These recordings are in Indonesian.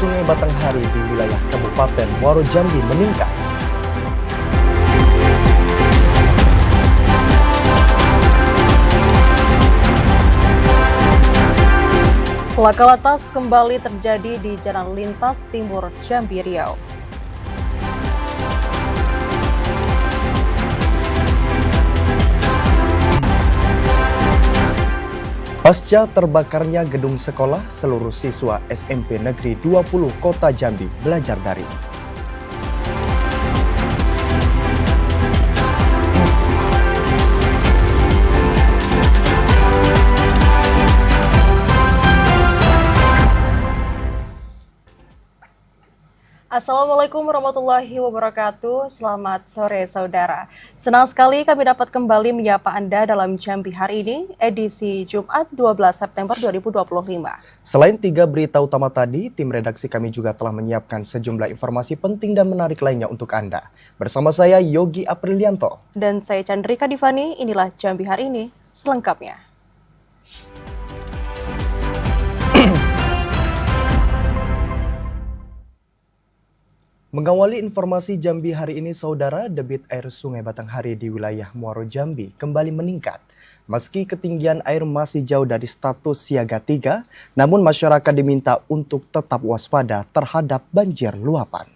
Sungai Batanghari di wilayah Kabupaten Muaro Jambi meningkat. Laka lantas kembali terjadi di Jalan Lintas Timur Jambi Riau. Pasca terbakarnya gedung sekolah, seluruh siswa SMP Negeri 20 Kota Jambi belajar daring. Assalamualaikum warahmatullahi wabarakatuh. Selamat sore saudara. Senang sekali kami dapat kembali menyapa Anda dalam Jambi hari ini, edisi Jumat 12 September 2025. Selain 3 berita utama tadi, tim redaksi kami juga telah menyiapkan sejumlah informasi penting dan menarik lainnya untuk Anda. Bersama saya Yogi Aprilianto. Dan saya Chandrika Divani, inilah Jambi hari ini selengkapnya. Mengawali informasi Jambi hari ini, saudara, debit air Sungai Batanghari di wilayah Muaro Jambi kembali meningkat. Meski ketinggian air masih jauh dari status siaga 3, namun masyarakat diminta untuk tetap waspada terhadap banjir luapan.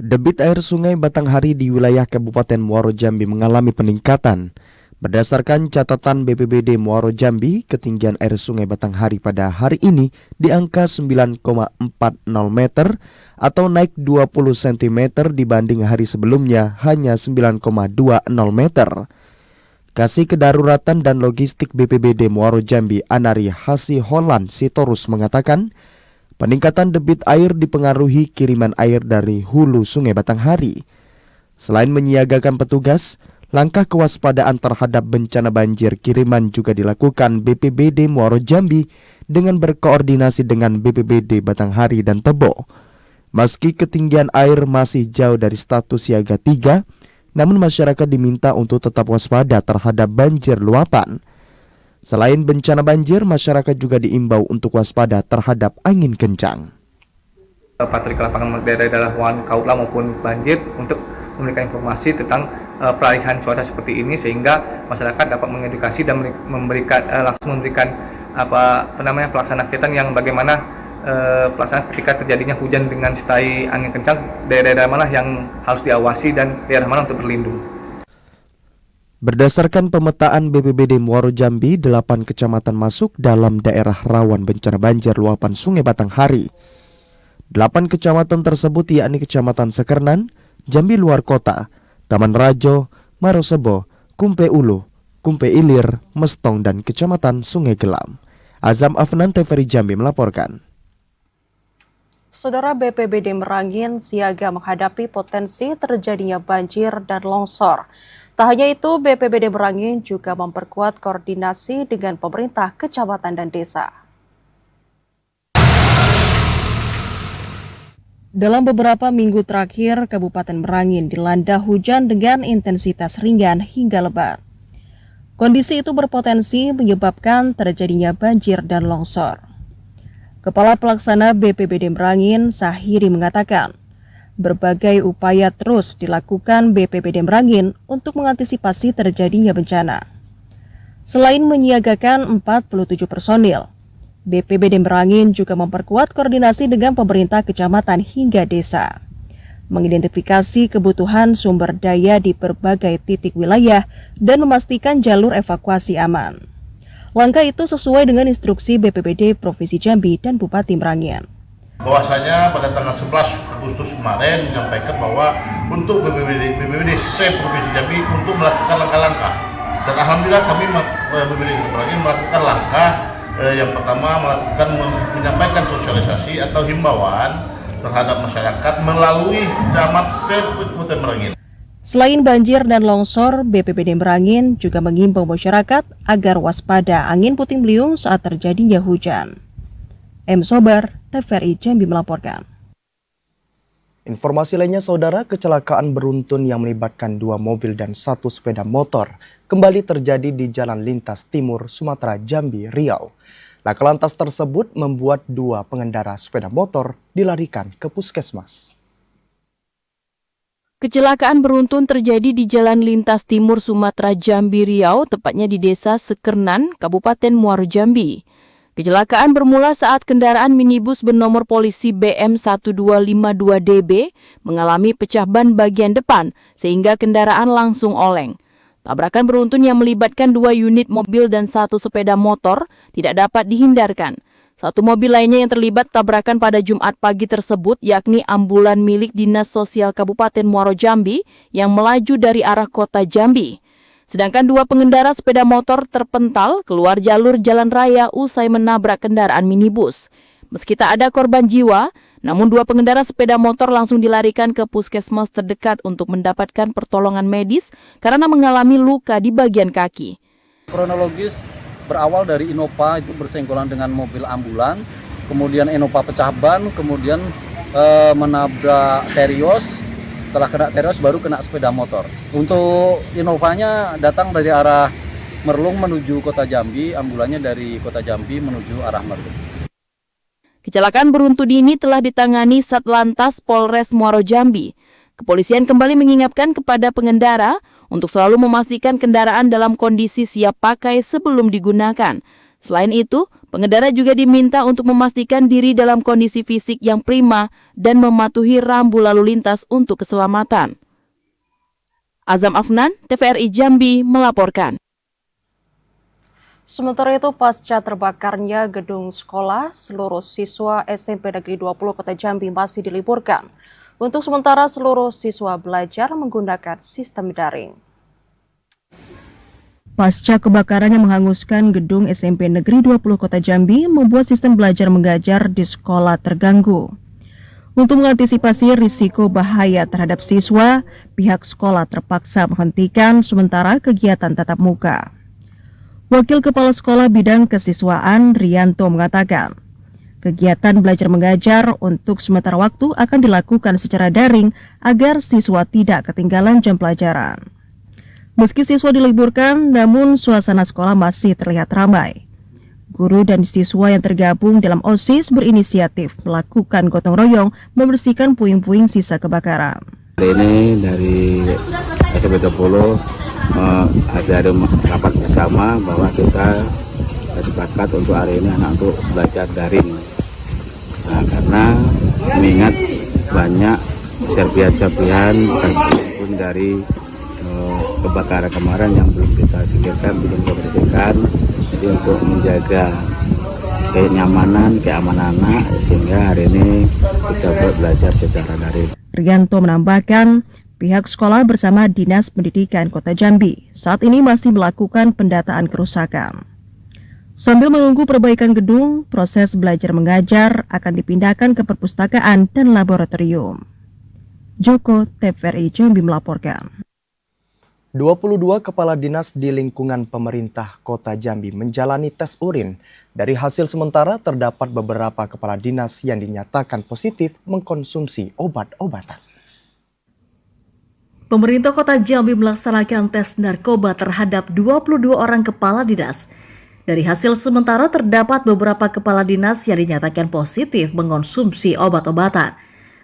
Debit air Sungai Batanghari di wilayah Kabupaten Muaro Jambi mengalami peningkatan. Berdasarkan catatan BPBD Muaro Jambi, ketinggian air Sungai Batanghari pada hari ini di angka 9,40 meter atau naik 20 cm dibanding hari sebelumnya hanya 9,20 meter. Kasih Kedaruratan dan Logistik BPBD Muaro Jambi Anari Hasi Holland Sitorus mengatakan, peningkatan debit air dipengaruhi kiriman air dari hulu Sungai Batanghari. Selain menyiagakan petugas, langkah kewaspadaan terhadap bencana banjir kiriman juga dilakukan BPBD Muaro Jambi dengan berkoordinasi dengan BPBD Batanghari dan Tebo. Meski ketinggian air masih jauh dari status siaga 3, namun masyarakat diminta untuk tetap waspada terhadap banjir luapan. Selain bencana banjir, masyarakat juga diimbau untuk waspada terhadap angin kencang. Patroli lapangan daerah rawan kautlah maupun banjir untuk memberikan informasi tentang peralihan cuaca seperti ini sehingga masyarakat dapat mengedukasi dan langsung memberikan pelaksanaan kegiatan yang bagaimana pelaksanaan ketika terjadinya hujan dengan disertai angin kencang, daerah-daerah mana yang harus diawasi dan daerah mana untuk berlindung. Berdasarkan pemetaan BPBD Muaro Jambi, 8 kecamatan masuk dalam daerah rawan bencana banjir luapan Sungai Batanghari. 8 kecamatan tersebut yakni Kecamatan Sekernan, Jambi Luar Kota, Taman Rajo, Marosebo, Kumpe Ulu, Kumpe Ilir, Mestong, dan Kecamatan Sungai Gelam. Azam Afnan, TVRI Jambi melaporkan. Saudara, BPBD Merangin siaga menghadapi potensi terjadinya banjir dan longsor. Tak hanya itu, BPBD Merangin juga memperkuat koordinasi dengan pemerintah kecamatan dan desa. Dalam beberapa minggu terakhir, Kabupaten Merangin dilanda hujan dengan intensitas ringan hingga lebat. Kondisi itu berpotensi menyebabkan terjadinya banjir dan longsor. Kepala Pelaksana BPBD Merangin, Sahiri, mengatakan, berbagai upaya terus dilakukan BPBD Merangin untuk mengantisipasi terjadinya bencana. Selain menyiagakan 47 personil, BPBD Merangin juga memperkuat koordinasi dengan pemerintah kecamatan hingga desa, mengidentifikasi kebutuhan sumber daya di berbagai titik wilayah dan memastikan jalur evakuasi aman. Langkah itu sesuai dengan instruksi BPBD Provinsi Jambi dan Bupati Merangin. Bahwasanya pada tanggal 11 Agustus kemarin menyampaikan bahwa untuk BPBD Provinsi Jambi untuk melakukan langkah-langkah, dan alhamdulillah kami BPBD Merangin melakukan langkah. Yang pertama menyampaikan sosialisasi atau himbauan terhadap masyarakat melalui camat Kabupaten Merangin. Selain banjir dan longsor, BPBD Merangin juga mengimbau masyarakat agar waspada angin puting beliung saat terjadinya hujan. M. Sobar, TVRI Jambi melaporkan. Informasi lainnya, saudara, kecelakaan beruntun yang melibatkan 2 mobil dan 1 sepeda motor kembali terjadi di Jalan Lintas Timur Sumatera Jambi, Riau. Laka lantas tersebut membuat 2 pengendara sepeda motor dilarikan ke puskesmas. Kecelakaan beruntun terjadi di Jalan Lintas Timur Sumatera Jambi, Riau, tepatnya di Desa Sekernan, Kabupaten Muaro Jambi. Kecelakaan bermula saat kendaraan minibus bernomor polisi BM1252DB mengalami pecah ban bagian depan sehingga kendaraan langsung oleng. Tabrakan beruntun yang melibatkan 2 unit mobil dan 1 sepeda motor tidak dapat dihindarkan. 1 mobil lainnya yang terlibat tabrakan pada Jumat pagi tersebut yakni ambulan milik Dinas Sosial Kabupaten Muaro Jambi yang melaju dari arah kota Jambi. Sedangkan 2 pengendara sepeda motor terpental keluar jalur jalan raya usai menabrak kendaraan minibus. Meski tak ada korban jiwa, namun 2 pengendara sepeda motor langsung dilarikan ke puskesmas terdekat untuk mendapatkan pertolongan medis karena mengalami luka di bagian kaki. Kronologis berawal dari Innova itu bersenggolan dengan mobil ambulan, kemudian Innova pecah ban, kemudian menabrak Terios. Setelah kena Terios baru kena sepeda motor. Untuk Innovanya datang dari arah Merlung menuju kota Jambi, ambulannya dari kota Jambi menuju arah Merlung. Kecelakaan beruntun ini telah ditangani Satlantas Polres Muaro Jambi. Kepolisian kembali mengingatkan kepada pengendara untuk selalu memastikan kendaraan dalam kondisi siap pakai sebelum digunakan. Selain itu, pengendara juga diminta untuk memastikan diri dalam kondisi fisik yang prima dan mematuhi rambu lalu lintas untuk keselamatan. Azam Afnan, TVRI Jambi melaporkan. Sementara itu, pasca terbakarnya gedung sekolah, seluruh siswa SMP Negeri 20 Kota Jambi masih diliburkan. Untuk sementara, seluruh siswa belajar menggunakan sistem daring. Pasca kebakaran yang menghanguskan gedung SMP Negeri 20 Kota Jambi membuat sistem belajar mengajar di sekolah terganggu. Untuk mengantisipasi risiko bahaya terhadap siswa, pihak sekolah terpaksa menghentikan sementara kegiatan tatap muka. Wakil Kepala Sekolah Bidang Kesiswaan Rianto mengatakan, kegiatan belajar mengajar untuk sementara waktu akan dilakukan secara daring agar siswa tidak ketinggalan jam pelajaran. Meski siswa diliburkan, namun suasana sekolah masih terlihat ramai. Guru dan siswa yang tergabung dalam OSIS berinisiatif melakukan gotong royong membersihkan puing-puing sisa kebakaran. Hari ini dari SMP 20 ada rapat bersama bahwa kita sepakat untuk hari ini anak untuk belajar daring. Nah, karena mengingat banyak serpihan-serpihan puing dari kebakaran kemarin yang belum kita singkirkan, belum kita bersihkan. Jadi untuk menjaga kenyamanan, keamanan anak, sehingga hari ini kita belajar secara daring. Rianto menambahkan, pihak sekolah bersama Dinas Pendidikan Kota Jambi saat ini masih melakukan pendataan kerusakan. Sambil menunggu perbaikan gedung, proses belajar mengajar akan dipindahkan ke perpustakaan dan laboratorium. Joko, TVRI Jambi melaporkan. 22 kepala dinas di lingkungan pemerintah Kota Jambi menjalani tes urin. Dari hasil sementara terdapat beberapa kepala dinas yang dinyatakan positif mengkonsumsi obat-obatan. Pemerintah Kota Jambi melaksanakan tes narkoba terhadap 22 orang kepala dinas. Dari hasil sementara terdapat beberapa kepala dinas yang dinyatakan positif mengkonsumsi obat-obatan.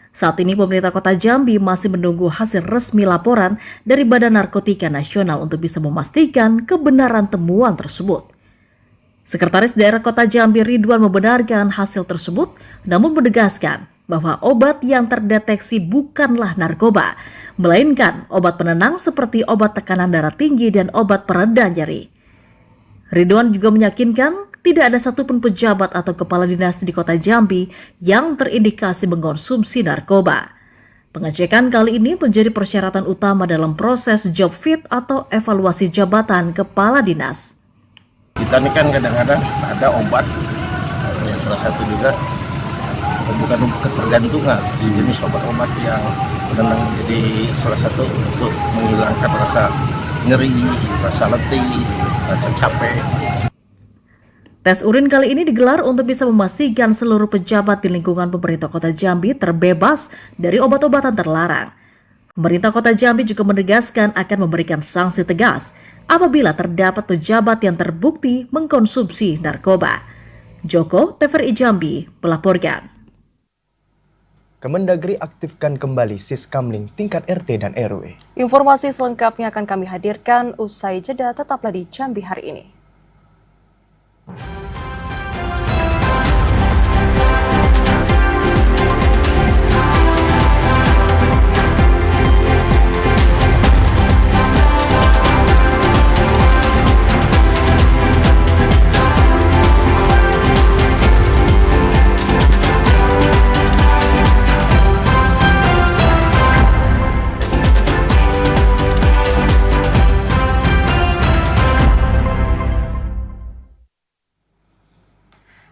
Saat ini pemerintah Kota Jambi masih menunggu hasil resmi laporan dari Badan Narkotika Nasional untuk bisa memastikan kebenaran temuan tersebut. Sekretaris Daerah Kota Jambi Ridwan membenarkan hasil tersebut, namun menegaskan bahwa obat yang terdeteksi bukanlah narkoba, melainkan obat penenang seperti obat tekanan darah tinggi dan obat pereda nyeri. Ridwan juga meyakinkan tidak ada satupun pejabat atau kepala dinas di Kota Jambi yang terindikasi mengkonsumsi narkoba. Pengecekan kali ini menjadi persyaratan utama dalam proses job fit atau evaluasi jabatan kepala dinas. Kita ini kan kadang-kadang ada obat, ya salah satu juga bukan ketergantungan, jenis obat-obat yang memang jadi salah satu untuk menghilangkan rasa nyeri, rasa letih, rasa capek. Tes urin kali ini digelar untuk bisa memastikan seluruh pejabat di lingkungan pemerintah Kota Jambi terbebas dari obat-obatan terlarang. Pemerintah Kota Jambi juga menegaskan akan memberikan sanksi tegas apabila terdapat pejabat yang terbukti mengkonsumsi narkoba. Joko TVRI Jambi melaporkan. Kemendagri aktifkan kembali Siskamling tingkat RT dan RW. Informasi selengkapnya akan kami hadirkan usai jeda, tetaplah di Jambi hari ini.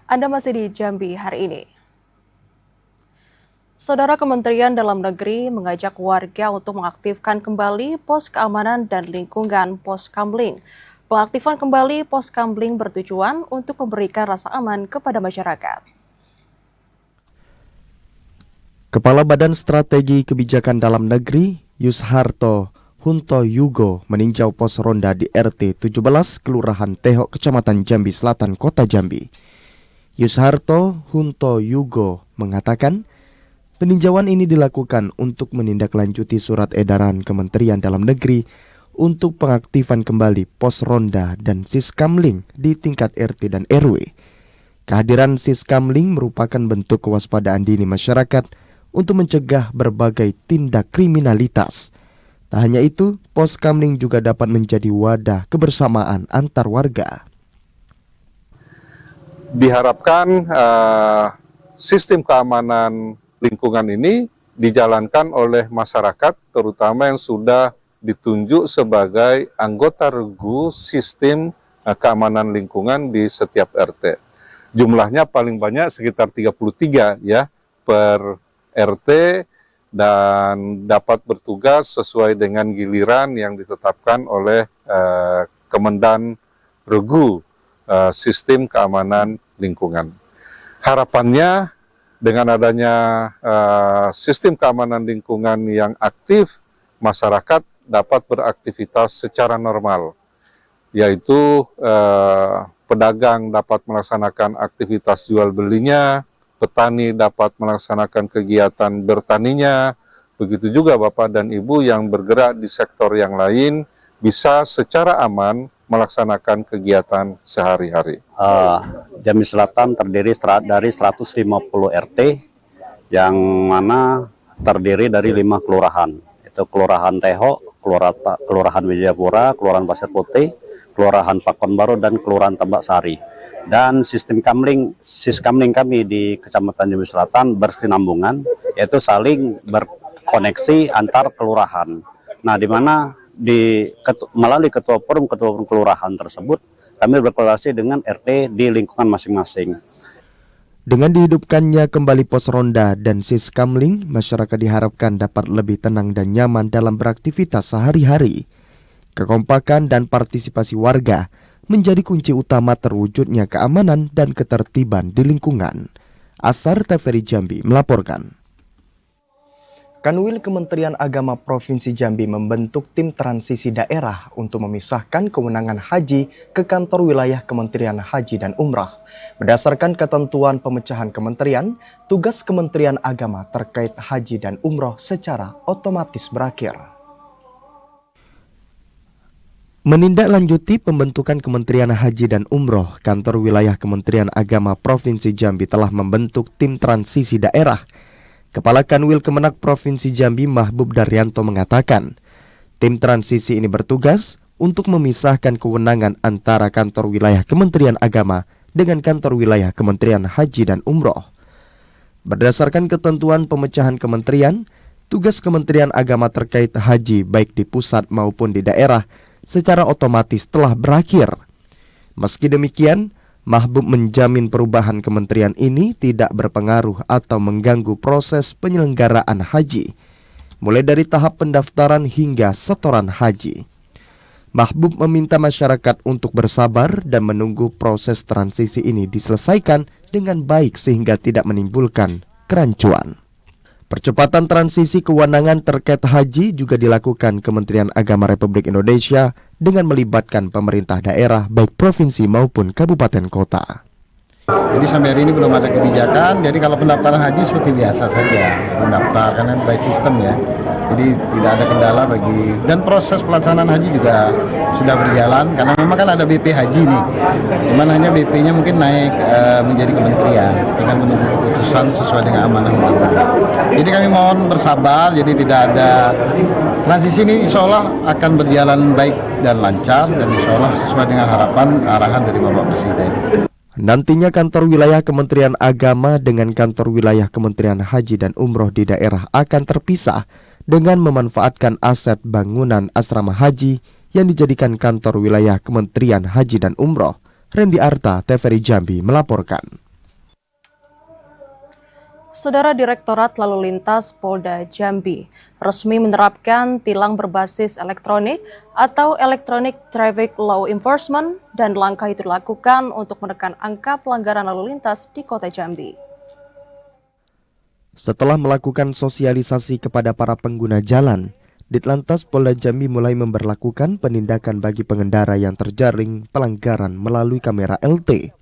Anda masih di Jambi hari ini. Saudara, Kementerian Dalam Negeri mengajak warga untuk mengaktifkan kembali pos keamanan dan lingkungan Poskamling. Pengaktifan kembali Poskamling bertujuan untuk memberikan rasa aman kepada masyarakat. Kepala Badan Strategi Kebijakan Dalam Negeri, Yusharto Hunto Yugo meninjau pos ronda di RT 17 Kelurahan Tehok, Kecamatan Jambi Selatan, Kota Jambi. Yusharto Hunto Yugo mengatakan peninjauan ini dilakukan untuk menindaklanjuti surat edaran Kementerian Dalam Negeri untuk pengaktifan kembali pos ronda dan Siskamling di tingkat RT dan RW. Kehadiran Siskamling merupakan bentuk kewaspadaan dini masyarakat untuk mencegah berbagai tindak kriminalitas. Tak hanya itu, Poskamling juga dapat menjadi wadah kebersamaan antar warga. Diharapkan sistem keamanan lingkungan ini dijalankan oleh masyarakat, terutama yang sudah ditunjuk sebagai anggota regu sistem keamanan lingkungan di setiap RT. Jumlahnya paling banyak sekitar 33 ya per RT dan dapat bertugas sesuai dengan giliran yang ditetapkan oleh Kemendan Regu Sistem Keamanan Lingkungan. Harapannya dengan adanya sistem keamanan lingkungan yang aktif, masyarakat dapat beraktivitas secara normal, yaitu pedagang dapat melaksanakan aktivitas jual belinya, petani dapat melaksanakan kegiatan bertaninya, begitu juga Bapak dan Ibu yang bergerak di sektor yang lain bisa secara aman melaksanakan kegiatan sehari-hari. Jambi Selatan terdiri dari 150 RT yang mana terdiri dari 5 kelurahan. Itu Kelurahan Teho, Kelurahan Wijayapura, Kelurahan Pasir Putih, Kelurahan Pakon Baru, dan Kelurahan Tambak Sari. Dan sistem Siskamling kami di Kecamatan Jambi Selatan berkesinambungan, yaitu saling berkoneksi antar kelurahan. Nah, di mana melalui ketua forum kelurahan tersebut kami berkolaborasi dengan RT di lingkungan masing-masing. Dengan dihidupkannya kembali pos ronda dan Siskamling, masyarakat diharapkan dapat lebih tenang dan nyaman dalam beraktivitas sehari-hari. Kekompakan dan partisipasi warga menjadi kunci utama terwujudnya keamanan dan ketertiban di lingkungan. Asar TVRI Jambi melaporkan. Kanwil Kementerian Agama Provinsi Jambi membentuk tim transisi daerah untuk memisahkan kewenangan haji ke kantor wilayah Kementerian Haji dan Umrah. Berdasarkan ketentuan pemecahan kementerian, tugas Kementerian Agama terkait haji dan umroh secara otomatis berakhir. Menindaklanjuti pembentukan Kementerian Haji dan Umroh, kantor wilayah Kementerian Agama Provinsi Jambi telah membentuk tim transisi daerah. Kepala Kanwil Kemenak Provinsi Jambi Mahbub Daryanto mengatakan, tim transisi ini bertugas untuk memisahkan kewenangan antara kantor wilayah Kementerian Agama dengan kantor wilayah Kementerian Haji dan Umroh. Berdasarkan ketentuan pemecahan kementerian, tugas Kementerian Agama terkait haji baik di pusat maupun di daerah secara otomatis telah berakhir. Meski demikian, Mahbub menjamin perubahan kementerian ini tidak berpengaruh atau mengganggu proses penyelenggaraan haji, mulai dari tahap pendaftaran hingga setoran haji. Mahbub meminta masyarakat untuk bersabar dan menunggu proses transisi ini diselesaikan dengan baik sehingga tidak menimbulkan kerancuan. Percepatan transisi kewenangan terkait haji juga dilakukan Kementerian Agama Republik Indonesia dengan melibatkan pemerintah daerah baik provinsi maupun kabupaten kota. Jadi sampai hari ini belum ada kebijakan, jadi kalau pendaftaran haji seperti biasa saja, mendaftar karena by system ya. Jadi tidak ada kendala dan proses pelaksanaan haji juga sudah berjalan karena memang kan ada BP haji nih. Dimana hanya BP-nya mungkin naik menjadi kementerian dengan menunggu keputusan sesuai dengan amanah undang-undang. Jadi kami mohon bersabar, jadi tidak ada transisi ini insya Allah akan berjalan baik dan lancar dan insya Allah sesuai dengan harapan arahan dari Bapak Presiden. Nantinya kantor wilayah Kementerian Agama dengan kantor wilayah Kementerian Haji dan Umroh di daerah akan terpisah dengan memanfaatkan aset bangunan asrama haji yang dijadikan kantor wilayah Kementerian Haji dan Umroh. Randy Arta, TVRI Jambi melaporkan. Saudara Direktorat Lalu Lintas Polda Jambi resmi menerapkan tilang berbasis elektronik atau Electronic Traffic Law Enforcement dan langkah itu dilakukan untuk menekan angka pelanggaran lalu lintas di Kota Jambi. Setelah melakukan sosialisasi kepada para pengguna jalan, Ditlantas Polda Jambi mulai memberlakukan penindakan bagi pengendara yang terjaring pelanggaran melalui kamera LT.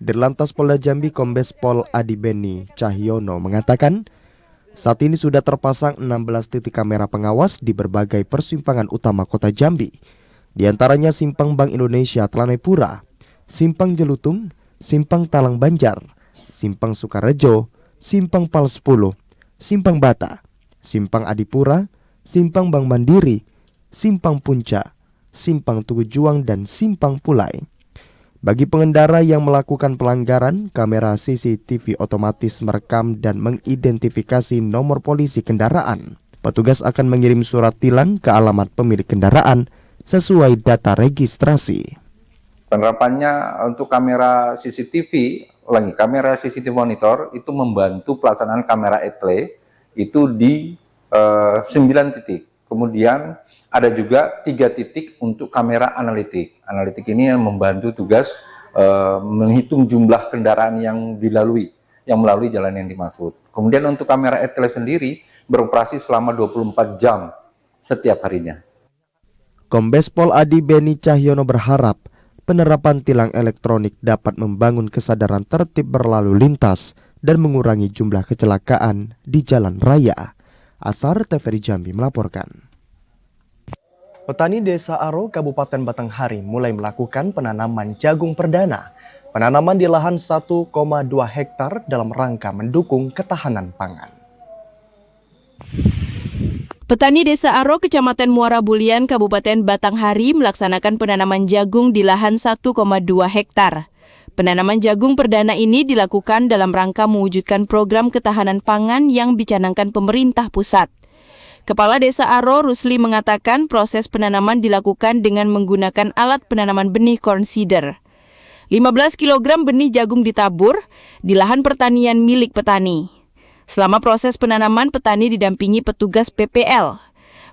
Ditlantas Polda Jambi Kombes Pol Adi Beni Cahyono mengatakan, saat ini sudah terpasang 16 titik kamera pengawas di berbagai persimpangan utama Kota Jambi. Di antaranya Simpang Bank Indonesia Tlanepura, Simpang Jelutung, Simpang Talang Banjar, Simpang Sukarejo, Simpang Pal 10, Simpang Bata, Simpang Adipura, Simpang Bank Mandiri, Simpang Puncak, Simpang Tugu Juang, dan Simpang Pulai. Bagi pengendara yang melakukan pelanggaran, kamera CCTV otomatis merekam dan mengidentifikasi nomor polisi kendaraan. Petugas akan mengirim surat tilang ke alamat pemilik kendaraan sesuai data registrasi. Penerapannya untuk kamera CCTV, kamera CCTV monitor itu membantu pelaksanaan kamera etle itu di 9 titik. Kemudian ada juga 3 titik untuk kamera analitik. Analitik ini yang membantu tugas menghitung jumlah kendaraan yang melalui jalan yang dimaksud. Kemudian untuk kamera etle sendiri beroperasi selama 24 jam setiap harinya. Kombes Pol Adi Beni Cahyono berharap penerapan tilang elektronik dapat membangun kesadaran tertib berlalu lintas dan mengurangi jumlah kecelakaan di jalan raya. Asar, TVRI Jambi melaporkan. Petani Desa Aro, Kabupaten Batanghari mulai melakukan penanaman jagung perdana. Penanaman di lahan 1,2 hektar dalam rangka mendukung ketahanan pangan. Petani Desa Aro, Kecamatan Muara Bulian, Kabupaten Batanghari melaksanakan penanaman jagung di lahan 1,2 hektar. Penanaman jagung perdana ini dilakukan dalam rangka mewujudkan program ketahanan pangan yang dicanangkan pemerintah pusat. Kepala Desa Aro, Rusli, mengatakan proses penanaman dilakukan dengan menggunakan alat penanaman benih corn seeder. 15 kg benih jagung ditabur di lahan pertanian milik petani. Selama proses penanaman, petani didampingi petugas PPL.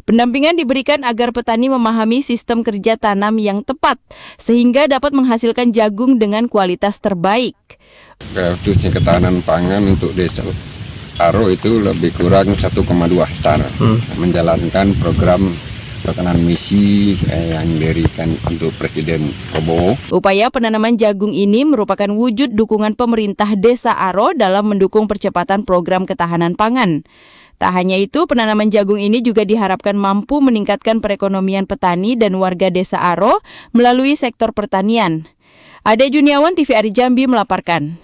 Pendampingan diberikan agar petani memahami sistem kerja tanam yang tepat, sehingga dapat menghasilkan jagung dengan kualitas terbaik. Khususnya ketahanan pangan untuk Desa Aro itu lebih kurang 1,2 hektar. Menjalankan program tekanan misi yang diberikan untuk Presiden Prabowo. Upaya penanaman jagung ini merupakan wujud dukungan pemerintah Desa Aro dalam mendukung percepatan program ketahanan pangan. Tak hanya itu, penanaman jagung ini juga diharapkan mampu meningkatkan perekonomian petani dan warga Desa Aro melalui sektor pertanian. Ade Juniawan, TVRI Jambi melaporkan.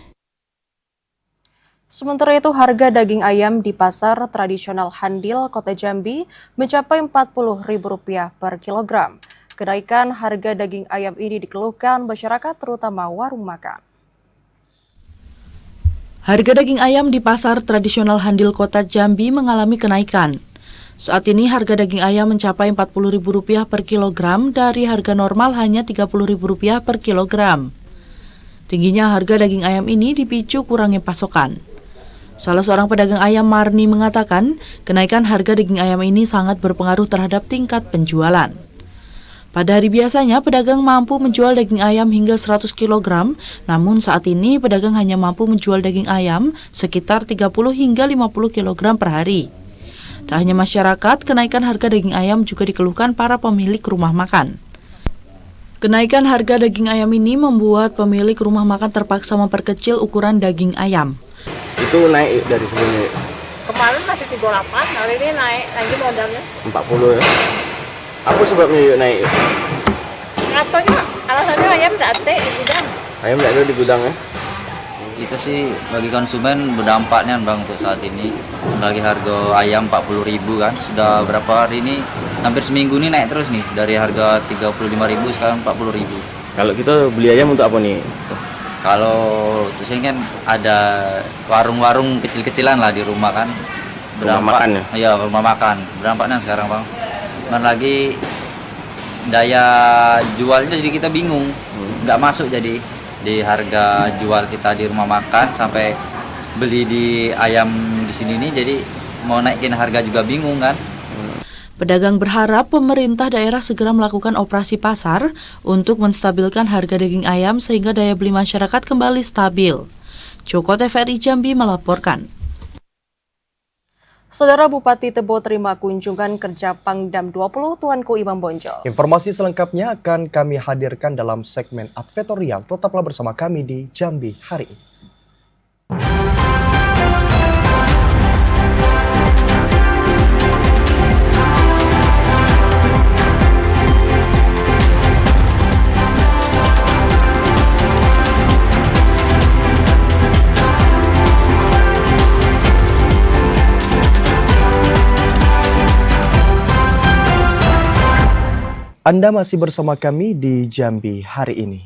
Sementara itu, harga daging ayam di pasar tradisional Handil, Kota Jambi mencapai Rp40.000 per kilogram. Kenaikan harga daging ayam ini dikeluhkan masyarakat, terutama warung makan. Harga daging ayam di pasar tradisional Handil Kota Jambi mengalami kenaikan. Saat ini harga daging ayam mencapai Rp40.000 per kilogram dari harga normal hanya Rp30.000 per kilogram. Tingginya harga daging ayam ini dipicu kurangnya pasokan. Salah seorang pedagang ayam, Marni, mengatakan kenaikan harga daging ayam ini sangat berpengaruh terhadap tingkat penjualan. Pada hari biasanya, pedagang mampu menjual daging ayam hingga 100 kg, namun saat ini pedagang hanya mampu menjual daging ayam sekitar 30 hingga 50 kg per hari. Tak hanya masyarakat, kenaikan harga daging ayam juga dikeluhkan para pemilik rumah makan. Kenaikan harga daging ayam ini membuat pemilik rumah makan terpaksa memperkecil ukuran daging ayam. Itu naik dari sebelumnya? Kemarin masih 38, hari ini naik lagi modalnya. 40 ya? Apa sebabnya yuk naik? Katanya alasannya ayam tak ada di gudang. Ayam tak ada di gudang ya? Itu sih bagi konsumen berdampaknya Bang untuk saat ini. Lagi harga ayam 40.000 kan, sudah berapa hari ini, hampir seminggu ini naik terus nih. Dari harga 35.000 sekarang 40.000. Kalau kita beli ayam untuk apa nih? Kalau itu sih kan ada warung-warung kecil-kecilan lah di rumah kan. Rumah makan ya? Iya, rumah makan. Berdampaknya sekarang Bang. Dan lagi daya jualnya jadi kita bingung, nggak masuk jadi di harga jual kita di rumah makan sampai beli di ayam di sini nih, jadi mau naikin harga juga bingung kan. Pedagang berharap pemerintah daerah segera melakukan operasi pasar untuk menstabilkan harga daging ayam sehingga daya beli masyarakat kembali stabil. Joko TVRI Jambi melaporkan. Saudara Bupati Tebo terima kunjungan kerja Pangdam 20 Tuanku Imam Bonjol. Informasi selengkapnya akan kami hadirkan dalam segmen advertorial. Tetaplah bersama kami di Jambi hari ini. Anda masih bersama kami di Jambi hari ini.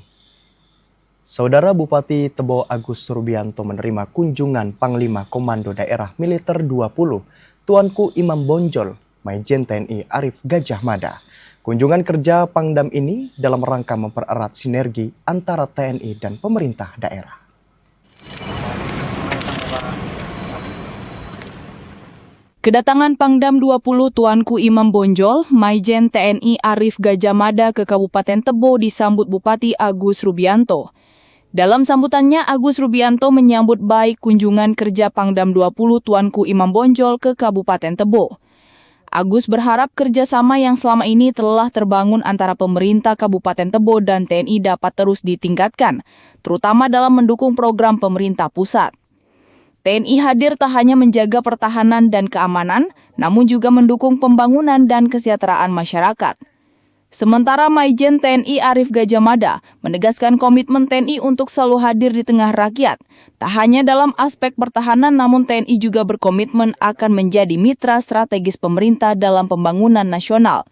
Saudara Bupati Tebo Agus Rubianto menerima kunjungan Panglima Komando Daerah Militer 20 Tuanku Imam Bonjol, Majen TNI Arief Gajah Mada. Kunjungan kerja Pangdam ini dalam rangka mempererat sinergi antara TNI dan pemerintah daerah. Kedatangan Pangdam 20 Tuanku Imam Bonjol, Majen TNI Arief Gajah Mada ke Kabupaten Tebo disambut Bupati Agus Rubianto. Dalam sambutannya, Agus Rubianto menyambut baik kunjungan kerja Pangdam 20 Tuanku Imam Bonjol ke Kabupaten Tebo. Agus berharap kerjasama yang selama ini telah terbangun antara pemerintah Kabupaten Tebo dan TNI dapat terus ditingkatkan, terutama dalam mendukung program pemerintah pusat. TNI hadir tak hanya menjaga pertahanan dan keamanan, namun juga mendukung pembangunan dan kesejahteraan masyarakat. Sementara Majen TNI Arief Gajah Mada menegaskan komitmen TNI untuk selalu hadir di tengah rakyat. Tak hanya dalam aspek pertahanan, namun TNI juga berkomitmen akan menjadi mitra strategis pemerintah dalam pembangunan nasional.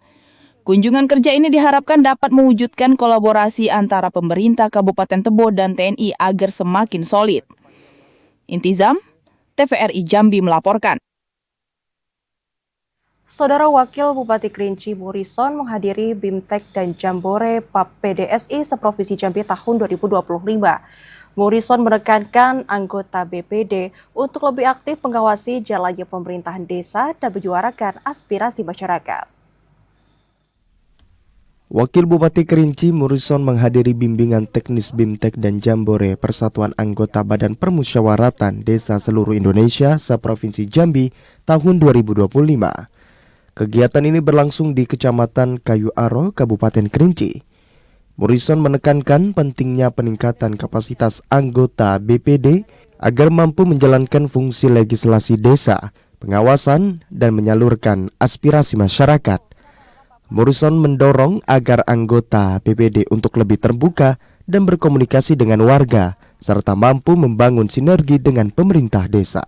Kunjungan kerja ini diharapkan dapat mewujudkan kolaborasi antara pemerintah Kabupaten Tebo dan TNI agar semakin solid. Intizam, TVRI Jambi melaporkan. Saudara Wakil Bupati Kerinci Morrison menghadiri BIMTEK dan Jambore PAP PDSI seprovinsi Jambi tahun 2025. Morrison menekankan anggota BPD untuk lebih aktif mengawasi jalannya pemerintahan desa dan menyuarakan aspirasi masyarakat. Wakil Bupati Kerinci Morrison menghadiri bimbingan teknis BIMTEK dan Jambore Persatuan Anggota Badan Permusyawaratan Desa Seluruh Indonesia seprovinsi Jambi tahun 2025. Kegiatan ini berlangsung di Kecamatan Kayu Aro, Kabupaten Kerinci. Morrison menekankan pentingnya peningkatan kapasitas anggota BPD agar mampu menjalankan fungsi legislasi desa, pengawasan, dan menyalurkan aspirasi masyarakat. Morrison mendorong agar anggota BPD untuk lebih terbuka dan berkomunikasi dengan warga, serta mampu membangun sinergi dengan pemerintah desa.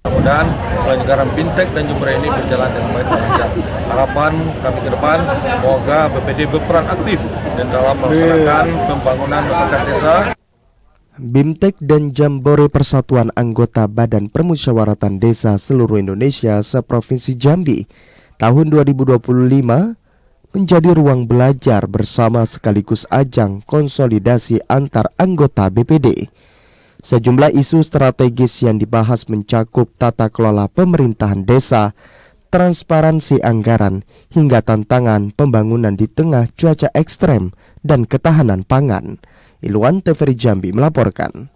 Mudah-mudahan penyelenggaraan BIMTEK dan Jambore ini berjalan dengan baik dan lancar. Harapan kami ke depan, semoga BPD berperan aktif dan dalam melaksanakan pembangunan masyarakat desa. BIMTEK dan Jambore Persatuan Anggota Badan Permusyawaratan Desa Seluruh Indonesia seprovinsi Jambi tahun 2025 menjadi ruang belajar bersama sekaligus ajang konsolidasi antar anggota BPD. Sejumlah isu strategis yang dibahas mencakup tata kelola pemerintahan desa, transparansi anggaran, hingga tantangan pembangunan di tengah cuaca ekstrem dan ketahanan pangan. Ilwan TVRI Jambi melaporkan.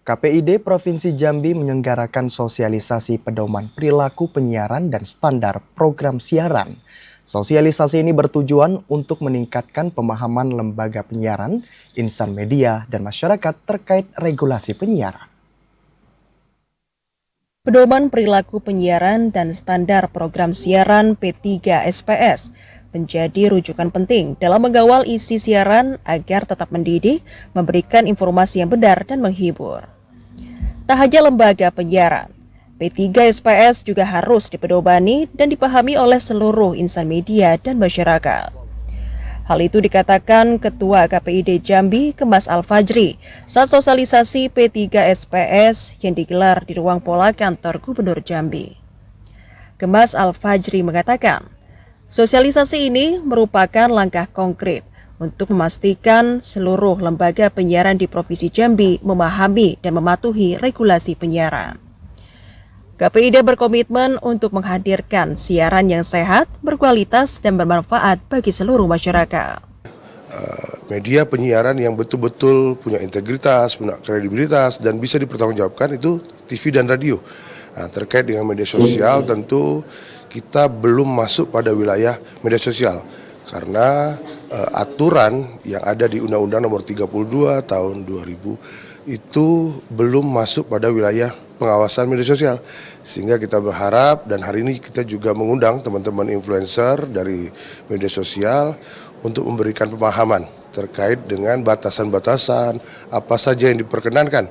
KPID Provinsi Jambi menyelenggarakan sosialisasi pedoman perilaku penyiaran dan standar program siaran. Sosialisasi ini bertujuan untuk meningkatkan pemahaman lembaga penyiaran, insan media, dan masyarakat terkait regulasi penyiaran. Pedoman perilaku penyiaran dan standar program siaran P3 SPS menjadi rujukan penting dalam mengawal isi siaran agar tetap mendidik, memberikan informasi yang benar dan menghibur. Tak hanya lembaga penyiaran, P3 SPS juga harus dipedomani dan dipahami oleh seluruh insan media dan masyarakat. Hal itu dikatakan Ketua KPID Jambi, Kemas Al-Fajri, saat sosialisasi P3 SPS yang digelar di ruang pola kantor Gubernur Jambi. Kemas Al-Fajri mengatakan, sosialisasi ini merupakan langkah konkret untuk memastikan seluruh lembaga penyiaran di Provinsi Jambi memahami dan mematuhi regulasi penyiaran. KPID berkomitmen untuk menghadirkan siaran yang sehat, berkualitas, dan bermanfaat bagi seluruh masyarakat. Media penyiaran yang betul-betul punya integritas, punya kredibilitas, dan bisa dipertanggungjawabkan itu TV dan radio. Nah, terkait dengan media sosial tentu kita belum masuk pada wilayah media sosial. Karena aturan yang ada di Undang-Undang Nomor 32 Tahun 2000 itu belum masuk pada wilayah pengawasan media sosial. Sehingga kita berharap dan hari ini kita juga mengundang teman-teman influencer dari media sosial untuk memberikan pemahaman terkait dengan batasan-batasan apa saja yang diperkenankan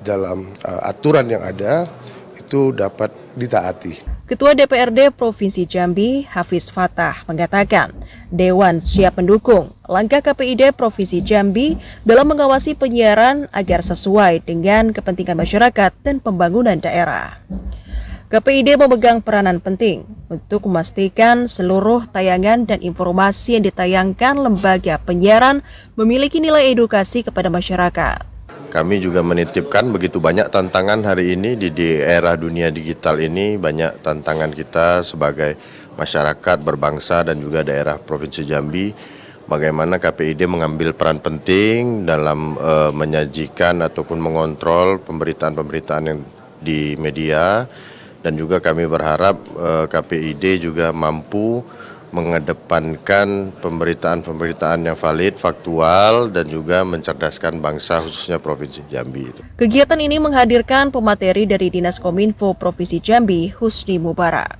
dalam aturan yang ada itu dapat ditaati. Ketua DPRD Provinsi Jambi, Hafiz Fatah, mengatakan Dewan siap mendukung langkah KPID Provinsi Jambi dalam mengawasi penyiaran agar sesuai dengan kepentingan masyarakat dan pembangunan daerah. KPID memegang peranan penting untuk memastikan seluruh tayangan dan informasi yang ditayangkan lembaga penyiaran memiliki nilai edukasi kepada masyarakat. Kami juga menitipkan begitu banyak tantangan hari ini di era dunia digital ini, banyak tantangan kita sebagai masyarakat berbangsa dan juga daerah Provinsi Jambi. Bagaimana KPID mengambil peran penting dalam menyajikan ataupun mengontrol pemberitaan-pemberitaan yang di media, dan juga kami berharap KPID juga mampu mengedepankan pemberitaan-pemberitaan yang valid, faktual, dan juga mencerdaskan bangsa khususnya Provinsi Jambi. Kegiatan ini menghadirkan pemateri dari Dinas Kominfo Provinsi Jambi, Husni Mubarak.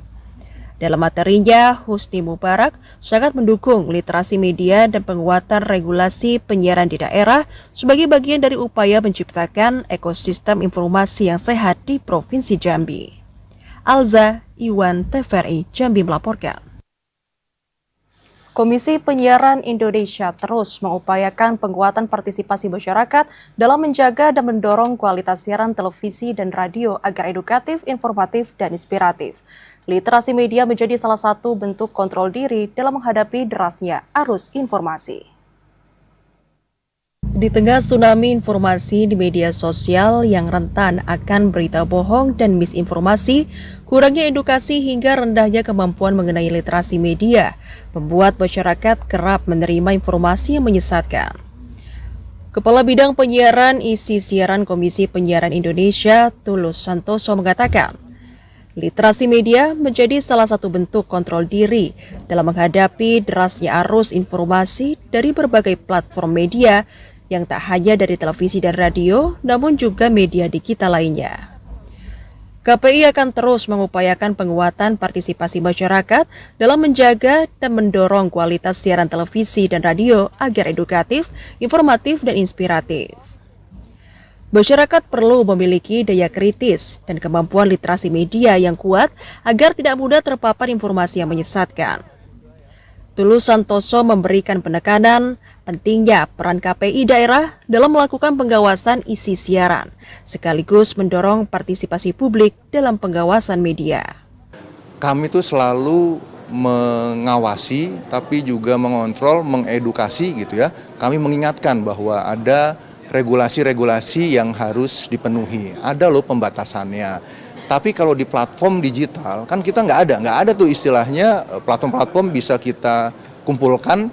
Dalam materinya, Husni Mubarak sangat mendukung literasi media dan penguatan regulasi penyiaran di daerah sebagai bagian dari upaya menciptakan ekosistem informasi yang sehat di Provinsi Jambi. Alza, Iwan, TVRI Jambi melaporkan. Komisi Penyiaran Indonesia terus mengupayakan penguatan partisipasi masyarakat dalam menjaga dan mendorong kualitas siaran televisi dan radio agar edukatif, informatif, dan inspiratif. Literasi media menjadi salah satu bentuk kontrol diri dalam menghadapi derasnya arus informasi. Di tengah tsunami informasi di media sosial yang rentan akan berita bohong dan misinformasi, kurangnya edukasi hingga rendahnya kemampuan mengenai literasi media membuat masyarakat kerap menerima informasi yang menyesatkan. Kepala Bidang Penyiaran Isi Siaran Komisi Penyiaran Indonesia, Tulus Santoso mengatakan, literasi media menjadi salah satu bentuk kontrol diri dalam menghadapi derasnya arus informasi dari berbagai platform media yang tak hanya dari televisi dan radio, namun juga media digital lainnya. KPI akan terus mengupayakan penguatan partisipasi masyarakat dalam menjaga dan mendorong kualitas siaran televisi dan radio agar edukatif, informatif, dan inspiratif. Masyarakat perlu memiliki daya kritis dan kemampuan literasi media yang kuat agar tidak mudah terpapar informasi yang menyesatkan. Tulus Santoso memberikan penekanan pentingnya peran KPI daerah dalam melakukan pengawasan isi siaran, sekaligus mendorong partisipasi publik dalam pengawasan media. Kami tuh selalu mengawasi, tapi juga mengontrol, mengedukasi gitu ya. Kami mengingatkan bahwa ada regulasi-regulasi yang harus dipenuhi. Ada loh pembatasannya. Tapi kalau di platform digital kan kita nggak ada tuh istilahnya platform-platform bisa kita kumpulkan,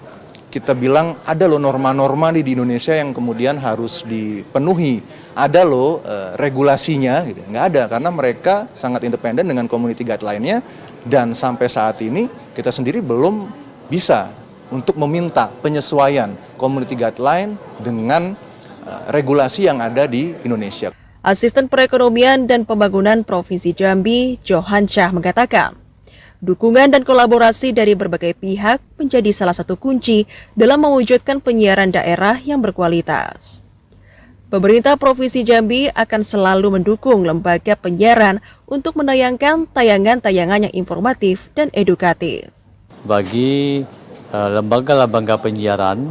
kita bilang ada loh norma-norma di Indonesia yang kemudian harus dipenuhi, ada loh regulasinya, gitu. Nggak ada karena mereka sangat independen dengan community guideline-nya, dan sampai saat ini kita sendiri belum bisa untuk meminta penyesuaian community guideline dengan regulasi yang ada di Indonesia. Asisten Perekonomian dan Pembangunan Provinsi Jambi, Johan Syah mengatakan, dukungan dan kolaborasi dari berbagai pihak menjadi salah satu kunci dalam mewujudkan penyiaran daerah yang berkualitas. Pemerintah Provinsi Jambi akan selalu mendukung lembaga penyiaran untuk menayangkan tayangan-tayangan yang informatif dan edukatif. Bagi lembaga-lembaga penyiaran,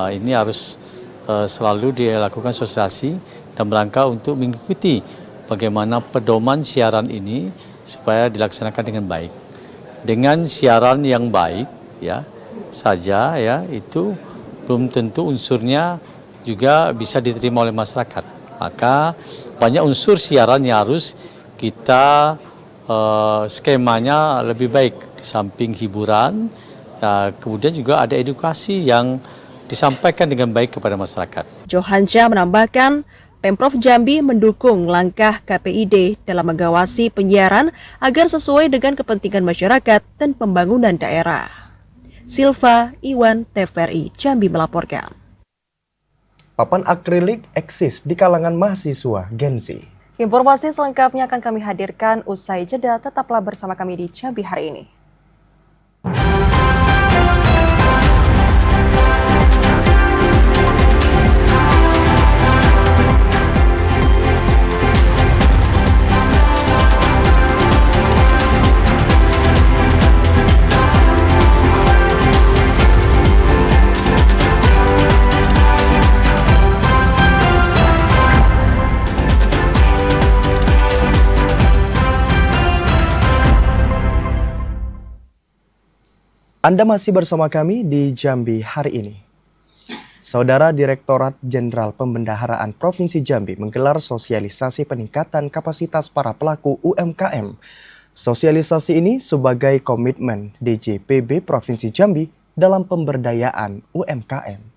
ini harus selalu dilakukan sosialisasi dan rangka untuk mengikuti bagaimana pedoman siaran ini supaya dilaksanakan dengan baik. Dengan siaran yang baik saja itu belum tentu unsurnya juga bisa diterima oleh masyarakat. Maka banyak unsur siaran yang harus kita skemanya lebih baik. Di samping hiburan, kemudian juga ada edukasi yang disampaikan dengan baik kepada masyarakat. Johan Syah menambahkan, Pemprov Jambi mendukung langkah KPID dalam mengawasi penyiaran agar sesuai dengan kepentingan masyarakat dan pembangunan daerah. Silva Iwan, TVRI Jambi melaporkan. Papan akrilik eksis di kalangan mahasiswa Gen Z. Informasi selengkapnya akan kami hadirkan usai jeda. Tetaplah bersama kami di Jambi hari ini. Anda masih bersama kami di Jambi hari ini. Saudara Direktorat Jenderal Pembendaharaan Provinsi Jambi menggelar sosialisasi peningkatan kapasitas para pelaku UMKM. Sosialisasi ini sebagai komitmen DJPB Provinsi Jambi dalam pemberdayaan UMKM.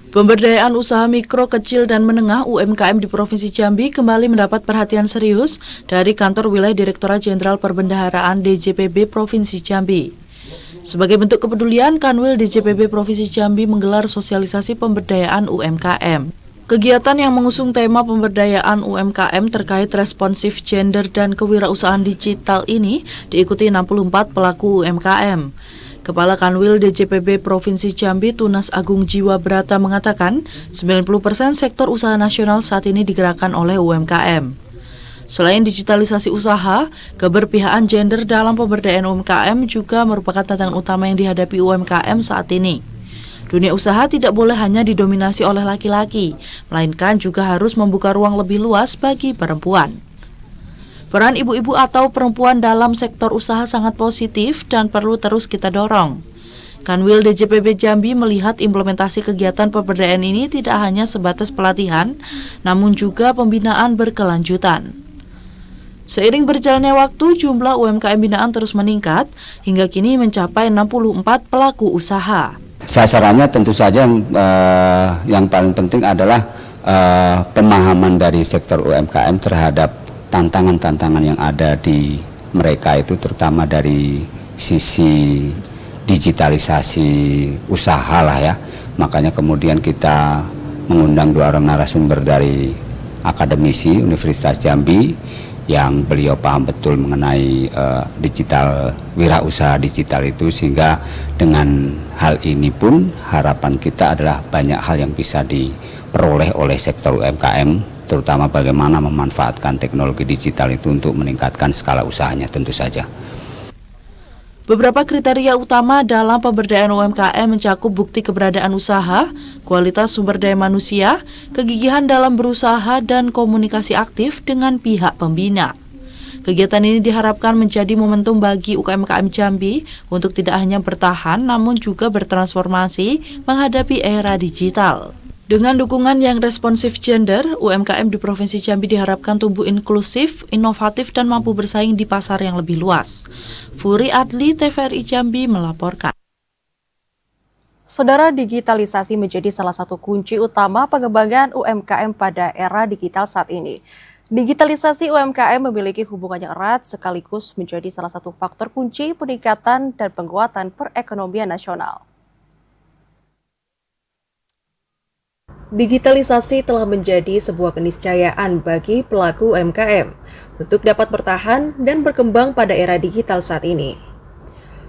Pemberdayaan usaha mikro, kecil, dan menengah UMKM di Provinsi Jambi kembali mendapat perhatian serius dari Kantor Wilayah Direktorat Jenderal Perbendaharaan DJPB Provinsi Jambi. Sebagai bentuk kepedulian, Kanwil DJPB Provinsi Jambi menggelar sosialisasi pemberdayaan UMKM. Kegiatan yang mengusung tema pemberdayaan UMKM terkait responsif gender dan kewirausahaan digital ini diikuti 64 pelaku UMKM. Kepala Kanwil DJPB Provinsi Jambi Tunas Agung Jiwa Brata mengatakan 90% sektor usaha nasional saat ini digerakkan oleh UMKM. Selain digitalisasi usaha, keberpihakan gender dalam pemberdayaan UMKM juga merupakan tantangan utama yang dihadapi UMKM saat ini. Dunia usaha tidak boleh hanya didominasi oleh laki-laki, melainkan juga harus membuka ruang lebih luas bagi perempuan. Peran ibu-ibu atau perempuan dalam sektor usaha sangat positif dan perlu terus kita dorong. Kanwil DJPB Jambi melihat implementasi kegiatan pemberdayaan ini tidak hanya sebatas pelatihan, namun juga pembinaan berkelanjutan. Seiring berjalannya waktu, jumlah UMKM binaan terus meningkat, hingga kini mencapai 64 pelaku usaha. Sasarannya tentu saja yang paling penting adalah pemahaman dari sektor UMKM terhadap tantangan-tantangan yang ada di mereka itu, terutama dari sisi digitalisasi usaha lah ya. Makanya kemudian kita mengundang 2 orang narasumber dari akademisi Universitas Jambi yang beliau paham betul mengenai digital, wirausaha digital itu, sehingga dengan hal ini pun harapan kita adalah banyak hal yang bisa diperoleh oleh sektor UMKM, terutama bagaimana memanfaatkan teknologi digital itu untuk meningkatkan skala usahanya tentu saja. Beberapa kriteria utama dalam pemberdayaan UMKM mencakup bukti keberadaan usaha, kualitas sumber daya manusia, kegigihan dalam berusaha, dan komunikasi aktif dengan pihak pembina. Kegiatan ini diharapkan menjadi momentum bagi UMKM Jambi untuk tidak hanya bertahan namun juga bertransformasi menghadapi era digital. Dengan dukungan yang responsif gender, UMKM di Provinsi Jambi diharapkan tumbuh inklusif, inovatif, dan mampu bersaing di pasar yang lebih luas. Furi Adli, TVRI Jambi melaporkan. Saudara, digitalisasi menjadi salah satu kunci utama pengembangan UMKM pada era digital saat ini. Digitalisasi UMKM memiliki hubungan yang erat sekaligus menjadi salah satu faktor kunci peningkatan dan penguatan perekonomian nasional. Digitalisasi telah menjadi sebuah keniscayaan bagi pelaku UMKM untuk dapat bertahan dan berkembang pada era digital saat ini.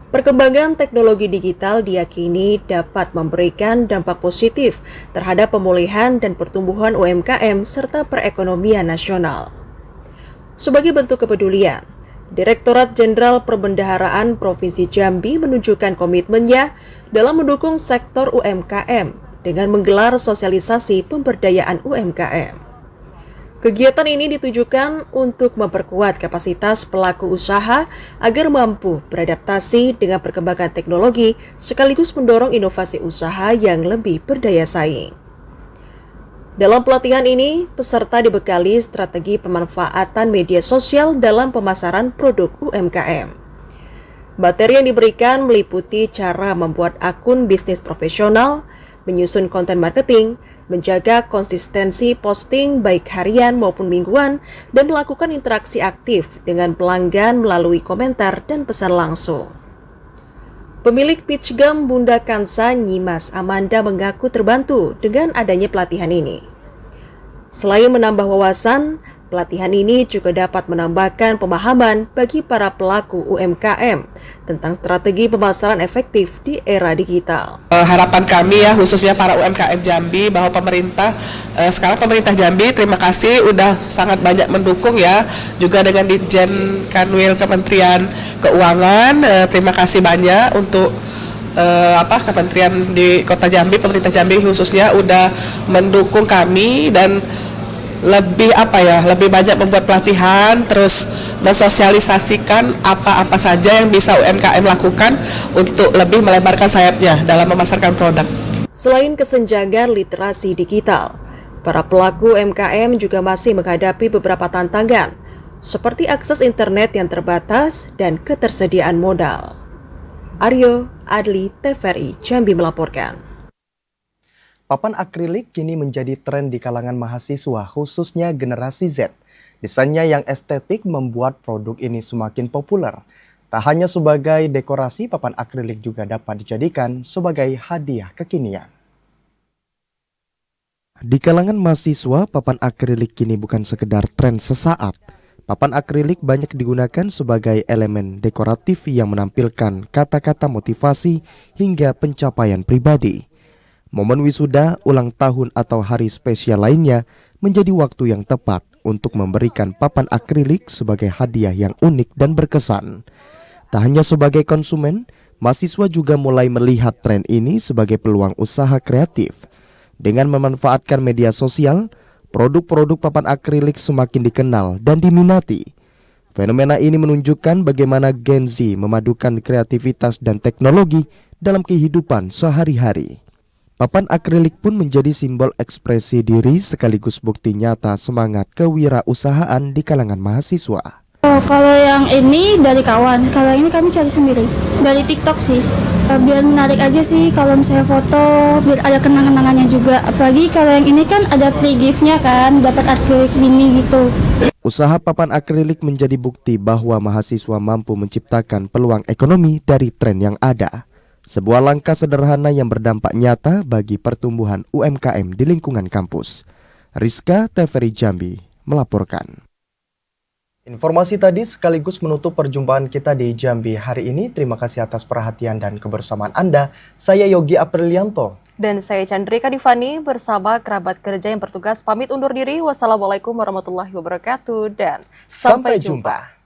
Perkembangan teknologi digital diyakini dapat memberikan dampak positif terhadap pemulihan dan pertumbuhan UMKM serta perekonomian nasional. Sebagai bentuk kepedulian, Direktorat Jenderal Perbendaharaan Provinsi Jambi menunjukkan komitmennya dalam mendukung sektor UMKM dengan menggelar sosialisasi pemberdayaan UMKM. Kegiatan ini ditujukan untuk memperkuat kapasitas pelaku usaha agar mampu beradaptasi dengan perkembangan teknologi sekaligus mendorong inovasi usaha yang lebih berdaya saing. Dalam pelatihan ini, peserta dibekali strategi pemanfaatan media sosial dalam pemasaran produk UMKM. Materi yang diberikan meliputi cara membuat akun bisnis profesional, menyusun konten marketing, menjaga konsistensi posting baik harian maupun mingguan, dan melakukan interaksi aktif dengan pelanggan melalui komentar dan pesan langsung. Pemilik Peach Gum Bunda Kansa Nyimas Amanda mengaku terbantu dengan adanya pelatihan ini. Selain menambah wawasan, pelatihan ini juga dapat menambahkan pemahaman bagi para pelaku UMKM tentang strategi pemasaran efektif di era digital. Harapan kami ya khususnya para UMKM Jambi bahwa sekarang pemerintah Jambi terima kasih udah sangat banyak mendukung ya, juga dengan Ditjen Kanwil Kementerian Keuangan, terima kasih banyak untuk kementerian di Kota Jambi, pemerintah Jambi khususnya udah mendukung kami dan lebih banyak membuat pelatihan, terus mensosialisasikan apa-apa saja yang bisa UMKM lakukan untuk lebih melebarkan sayapnya dalam memasarkan produk. Selain kesenjangan literasi digital, para pelaku UMKM juga masih menghadapi beberapa tantangan, seperti akses internet yang terbatas dan ketersediaan modal. Aryo Adli, TVRI Jambi melaporkan. Papan akrilik kini menjadi tren di kalangan mahasiswa, khususnya generasi Z. Desainnya yang estetik membuat produk ini semakin populer. Tak hanya sebagai dekorasi, papan akrilik juga dapat dijadikan sebagai hadiah kekinian. Di kalangan mahasiswa, papan akrilik kini bukan sekedar tren sesaat. Papan akrilik banyak digunakan sebagai elemen dekoratif yang menampilkan kata-kata motivasi hingga pencapaian pribadi. Momen wisuda, ulang tahun atau hari spesial lainnya menjadi waktu yang tepat untuk memberikan papan akrilik sebagai hadiah yang unik dan berkesan. Tak hanya sebagai konsumen, mahasiswa juga mulai melihat tren ini sebagai peluang usaha kreatif. Dengan memanfaatkan media sosial, produk-produk papan akrilik semakin dikenal dan diminati. Fenomena ini menunjukkan bagaimana Gen Z memadukan kreativitas dan teknologi dalam kehidupan sehari-hari. Papan akrilik pun menjadi simbol ekspresi diri sekaligus bukti nyata semangat kewirausahaan di kalangan mahasiswa. Kalau yang ini dari kawan, kalau ini kami cari sendiri dari TikTok sih. Biar menarik aja sih kalau misalnya foto, biar ada kenang-kenangannya juga. Apalagi kalau yang ini kan ada free gift-nya kan, dapat akrilik mini gitu. Usaha papan akrilik menjadi bukti bahwa mahasiswa mampu menciptakan peluang ekonomi dari tren yang ada. Sebuah langkah sederhana yang berdampak nyata bagi pertumbuhan UMKM di lingkungan kampus. Rizka, TVRI Jambi melaporkan. Informasi tadi sekaligus menutup perjumpaan kita di Jambi hari ini. Terima kasih atas perhatian dan kebersamaan Anda. Saya Yogi Aprilianto. Dan saya Chandrika Divani bersama kerabat kerja yang bertugas pamit undur diri. Wassalamualaikum warahmatullahi wabarakatuh dan sampai jumpa.